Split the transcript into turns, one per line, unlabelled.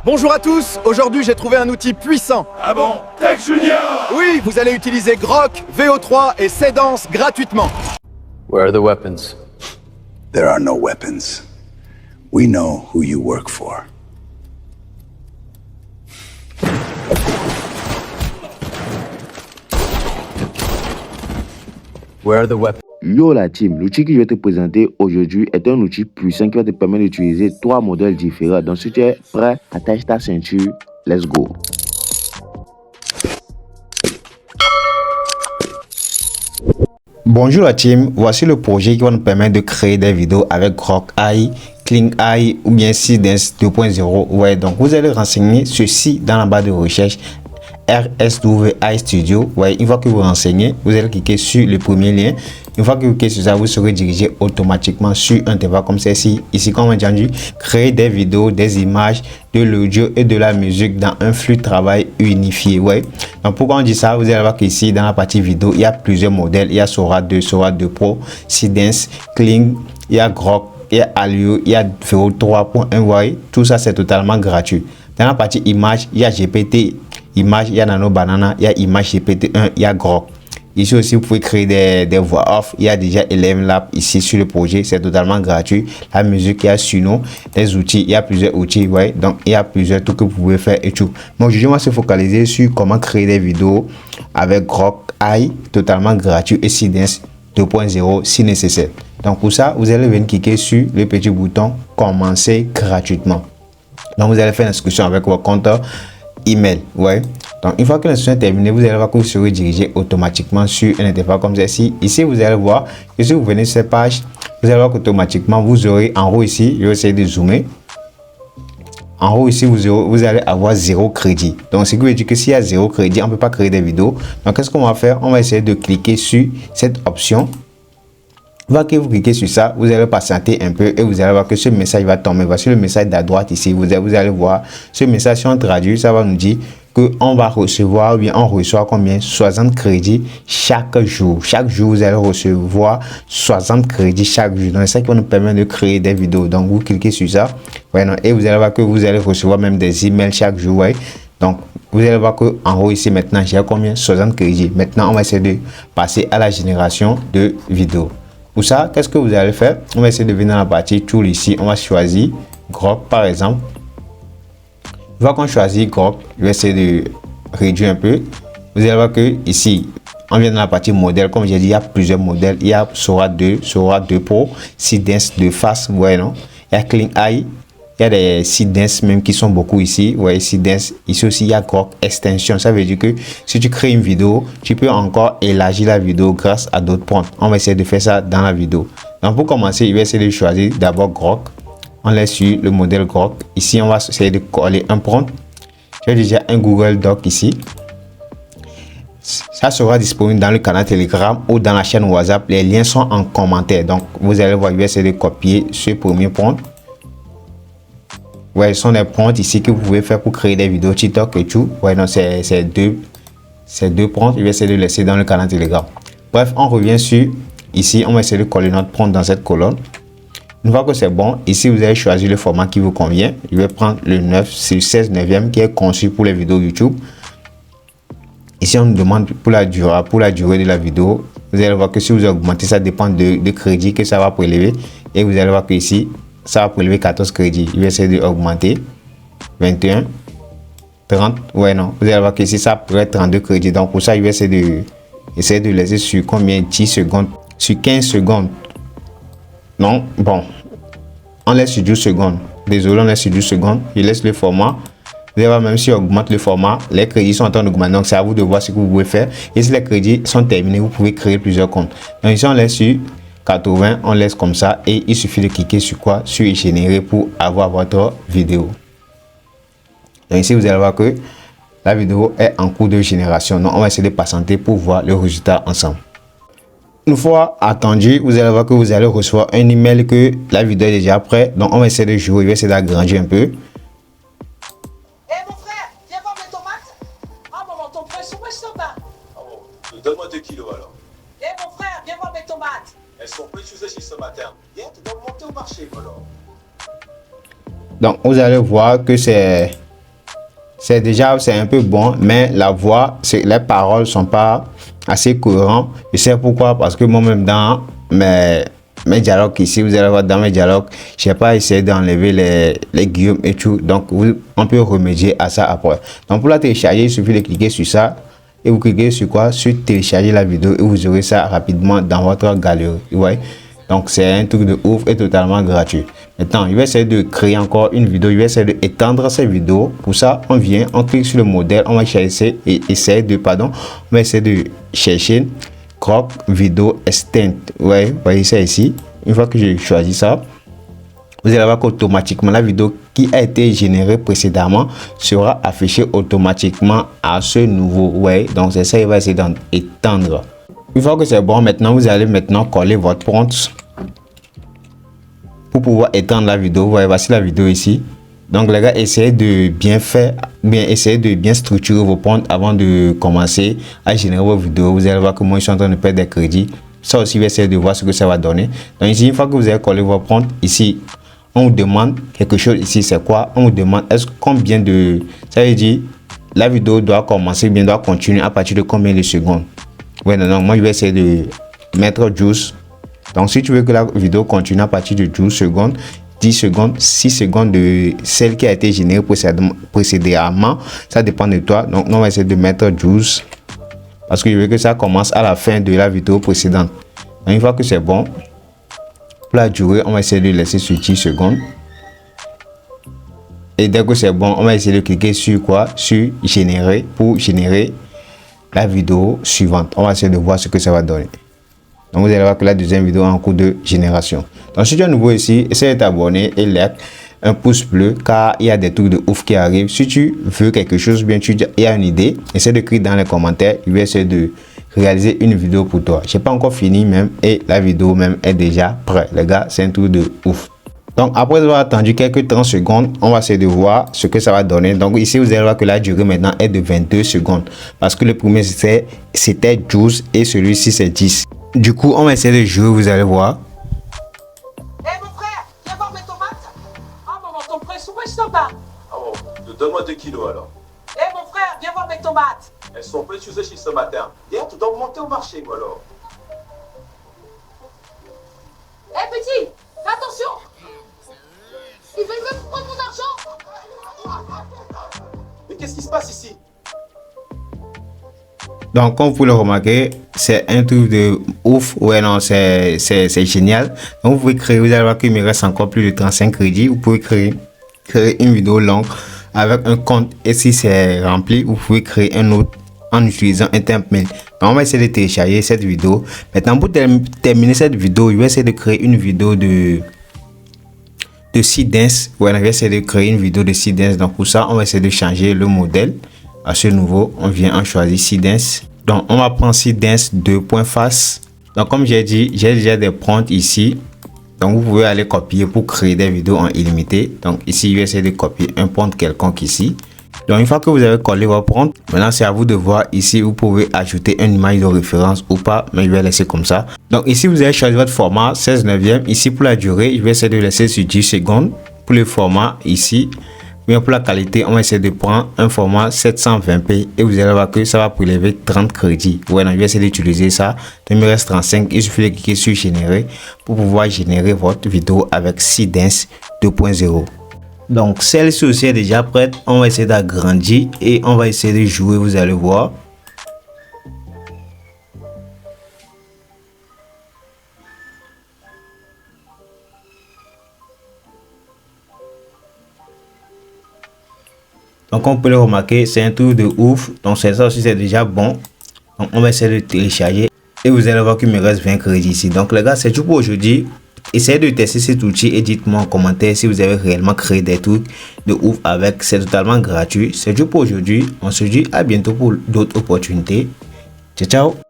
Bonjour à tous, aujourd'hui j'ai trouvé un outil puissant.
Ah bon? Tech Junior!
Oui, vous allez utiliser Grok, VO3 et Seedance gratuitement.
Where are the weapons?
There are no weapons. We know who you work for.
Where are the weapons?
Yo la team, l'outil que je vais te présenter aujourd'hui est un outil puissant qui va te permettre d'utiliser 3 modèles différents. Donc si tu es prêt, attache ta ceinture, let's go.
Bonjour la team, voici le projet qui va nous permettre de créer des vidéos avec Grok AI, Kling AI ou bien Seedance 2.0. Ouais, donc vous allez renseigner ceci dans la barre de recherche RSWI Studio. Ouais, une fois que vous renseignez, vous allez cliquer sur le premier lien. Une fois que vous cliquez sur ça, vous serez dirigé automatiquement sur un interface comme ceci. Ici, comme on a dit, créer des vidéos, des images, de l'audio et de la musique dans un flux de travail unifié. Ouais. Donc pourquoi on dit ça? Vous allez voir qu'ici, dans la partie vidéo, il y a plusieurs modèles. Il y a Sora 2, Sora 2 Pro, Seedance, Kling, il y a Grok, il y a Alio, il y a VO 3.1. Ouais. Tout ça, c'est totalement gratuit. Dans la partie image, il y a GPT Image, il y a Nano Banana, il y a Image GPT-1, il y a Grok. Ici aussi, vous pouvez créer des voix off. Il y a déjà LM Lab ici sur le projet. C'est totalement gratuit. La musique, il y a Suno, des outils. Il y a plusieurs outils. Ouais. Donc, il y a plusieurs trucs que vous pouvez faire et tout. Mais aujourd'hui, on va se focaliser sur comment créer des vidéos avec Grok AI, totalement gratuit, et Seedance 2.0 si nécessaire. Donc, pour ça, vous allez venir cliquer sur le petit bouton Commencer gratuitement. Donc, vous allez faire l'inscription avec votre compte email. Ouais. Donc une fois que l'inscription est terminée, vous allez voir que vous serez dirigé automatiquement sur un interface comme ceci. Ici, vous allez voir que si vous venez sur cette page, vous allez voir qu'automatiquement vous aurez en haut ici, je vais essayer de zoomer. En haut ici, vous allez avoir 0 crédit. Donc ce qui veut dire que s'il y a 0 crédit, on ne peut pas créer des vidéos. Donc qu'est-ce qu'on va faire? On va essayer de cliquer sur cette option. Une fois que vous cliquez sur ça, vous allez patienter un peu et vous allez voir que ce message va tomber. Voici le message d'à droite ici. Vous allez voir ce message, si on traduit, ça va nous dire qu'on va recevoir, ou bien on reçoit combien? 60 crédits chaque jour. Chaque jour, vous allez recevoir 60 crédits chaque jour. Donc, c'est ça qui va nous permettre de créer des vidéos. Donc, vous cliquez sur ça. Ouais, non, et vous allez voir que vous allez recevoir même des emails chaque jour. Ouais. Donc, vous allez voir que en haut ici, maintenant, j'ai combien? 60 crédits. Maintenant, on va essayer de passer à la génération de vidéos. Pour ça, qu'est-ce que vous allez faire? On va essayer de venir dans la partie Tool ici. On va choisir Grok par exemple. Une fois qu'on choisit Grok, je vais essayer de réduire un peu. Vous allez voir que ici, on vient dans la partie modèle. Comme j'ai dit, il y a plusieurs modèles. Il y a Sora 2, Sora 2 Pro, Seedance de face. Ouais, non? Il y a Kling AI. Il y a des Seedance même qui sont beaucoup ici. Ouais, Seedance. Ici aussi, il y a Grok Extension. Ça veut dire que si tu crées une vidéo, tu peux encore élargir la vidéo grâce à d'autres prompts. On va essayer de faire ça dans la vidéo. Donc, pour commencer, je vais essayer de choisir d'abord Grok. On laisse sur le modèle Grok. Ici, on va essayer de coller un prompt. J'ai déjà un Google Doc ici. Ça sera disponible dans le canal Telegram ou dans la chaîne WhatsApp. Les liens sont en commentaire. Donc, vous allez voir, je vais essayer de copier ce premier prompt. Ouais, ce sont des prompts ici que vous pouvez faire pour créer des vidéos TikTok et tout. Ouais, non, c'est deux prompts. Je vais essayer de laisser dans le canal Telegram. Bref, on revient sur ici. On va essayer de coller notre prompt dans cette colonne. Une fois que c'est bon, ici vous allez choisir le format qui vous convient. Je vais prendre le 9 sur 16 neuvième qui est conçu pour les vidéos YouTube. Ici, on nous demande pour la durée de la vidéo. Vous allez voir que si vous augmentez, ça dépend de crédit que ça va prélever. Et vous allez voir que ici, ça va prélever 14 crédits. Je vais essayer d'augmenter. 21, 30. Ouais, non. Vous allez voir que ici, ça pourrait être 32 crédits. Donc, pour ça, je vais essayer de laisser sur combien? 10 secondes. Sur 15 secondes. Non, bon. On laisse sur 12 secondes. Désolé, on laisse sur 12 secondes. Je laisse le format. Vous allez voir, même si on augmente le format, les crédits sont en train d'augmenter. Donc, c'est à vous de voir ce que vous pouvez faire. Et si les crédits sont terminés, vous pouvez créer plusieurs comptes. Donc, ici, on laisse sur 80, on laisse comme ça et il suffit de cliquer sur quoi? Sur générer pour avoir votre vidéo. Donc ici, vous allez voir que la vidéo est en cours de génération. Donc, on va essayer de patienter pour voir le résultat ensemble. Une fois attendu, vous allez voir que vous allez recevoir un email que la vidéo est déjà prête. Donc, on va essayer de jouer. Je vais essayer d'agrandir un peu.
Hé mon frère, viens voir mes tomates. Ah maman, ton frère, sont pas.
Ah bon? Donne-moi 2 kilos alors.
Hé mon frère, viens voir mes tomates.
Elles sont précieuses ce matin. Viens, tu dois monter au marché alors.
Donc, vous allez voir que c'est c'est un peu bon, mais la voix, les paroles sont pas assez cohérentes. Je sais pourquoi, parce que moi-même dans mes dialogues ici, vous allez voir dans mes dialogues, je n'ai pas essayé d'enlever les guillaumes et tout, donc on peut remédier à ça après. Donc pour la télécharger, il suffit de cliquer sur ça et vous cliquez sur quoi? Sur télécharger la vidéo et vous aurez ça rapidement dans votre galerie. Vous voyez? Donc c'est un truc de ouf et totalement gratuit. Maintenant, je vais essayer de créer encore une vidéo, je vais essayer d'étendre cette vidéo. Pour ça, on vient, on clique sur le modèle, on va chercher on va essayer de chercher Grok Video Extend. Ouais, vous voyez ça ici. Une fois que j'ai choisi ça, vous allez voir qu'automatiquement la vidéo qui a été générée précédemment sera affichée automatiquement à ce nouveau. Ouais, donc c'est ça, il va essayer d'étendre. Une fois que c'est bon, maintenant vous allez coller votre prompt pour pouvoir étendre la vidéo. Vous voyez, voici la vidéo ici. Donc les gars, essayez de bien structurer vos prompts avant de commencer à générer vos vidéos. Vous allez voir que moi je suis en train de perdre des crédits. Ça aussi, je vais essayer de voir ce que ça va donner. Donc ici, une fois que vous avez collé vos prompts, ici on vous demande quelque chose. Ici c'est quoi? On vous demande combien de, ça veut dire la vidéo doit commencer, bien doit continuer à partir de combien de secondes. Ouais, non, moi je vais essayer de mettre 12. Donc si tu veux que la vidéo continue à partir de 12 secondes, 10 secondes, 6 secondes de celle qui a été générée précédemment, ça dépend de toi. Donc on va essayer de mettre 12 parce que je veux que ça commence à la fin de la vidéo précédente. Donc, une fois que c'est bon, pour la durée, on va essayer de laisser sur 10 secondes. Et dès que c'est bon, on va essayer de cliquer sur quoi? Sur générer pour générer la vidéo suivante. On va essayer de voir ce que ça va donner. Donc vous allez voir que la deuxième vidéo est en cours de génération. Donc si tu es nouveau ici, essaye de t'abonner et like un pouce bleu car il y a des trucs de ouf qui arrivent. Si tu veux quelque chose, bien il y a une idée, essaie de écrire dans les commentaires. Je vais essayer de réaliser une vidéo pour toi. J'ai pas encore fini même et la vidéo même est déjà prête. Les gars, c'est un truc de ouf. Donc après avoir attendu quelques 30 secondes, on va essayer de voir ce que ça va donner. Donc ici vous allez voir que la durée maintenant est de 22 secondes parce que le premier c'était 12 et celui-ci c'est 10. Du coup on va essayer de jouer, vous allez voir.
Eh mon frère, viens voir mes tomates. Ah maman, ton prêt sous pas.
Ah bon, donne-moi 2 kilos alors.
Eh mon frère, viens voir mes tomates.
Elles sont précieuses ce matin. Hier, tu dois monter au marché, ou alors.
Eh petit, fais attention. Ils veulent même prendre mon argent.
Mais qu'est-ce qui se passe ici?
Donc comme vous pouvez le remarquer, c'est un truc de ouf. Ouais, non, c'est génial. Donc vous pouvez créer, vous allez voir qu'il me reste encore plus de 35 crédits. Vous pouvez créer une vidéo longue avec un compte et si c'est rempli, vous pouvez créer un autre en utilisant un template. On va essayer de télécharger cette vidéo. Maintenant pour terminer cette vidéo, je vais essayer de créer une vidéo de Seedance. Ouais, on va essayer de créer une vidéo de Seedance. Donc pour ça, on va essayer de changer le modèle. À ce nouveau, on choisit Seedance. Donc on va prendre Seedance 2.face. Donc comme j'ai dit, j'ai déjà des prompts ici. Donc vous pouvez aller copier pour créer des vidéos en illimité. Donc ici, je vais essayer de copier un prompt quelconque ici. Donc une fois que vous avez collé votre prompt, maintenant c'est à vous de voir ici. Vous pouvez ajouter une image de référence ou pas, mais je vais laisser comme ça. Donc ici vous avez choisi votre format 16/9. Ici pour la durée, je vais essayer de laisser sur 10 secondes. Pour le format ici, bien pour la qualité, on va essayer de prendre un format 720p et vous allez voir que ça va prélever 30 crédits. Voilà, je vais essayer d'utiliser ça. Il me reste 35. Il suffit de cliquer sur générer pour pouvoir générer votre vidéo avec Seedance 2.0. Donc celle-ci aussi est déjà prête. On va essayer d'agrandir et on va essayer de jouer, vous allez voir. Donc on peut le remarquer, c'est un truc de ouf. Donc ça aussi c'est déjà bon. Donc on va essayer de télécharger et vous allez voir qu'il me reste 20 crédits ici. Donc les gars, c'est tout pour aujourd'hui. Essayez de tester cet outil et dites-moi en commentaire si vous avez réellement créé des trucs de ouf avec. C'est totalement gratuit. C'est tout pour aujourd'hui. On se dit à bientôt pour d'autres opportunités. Ciao ciao.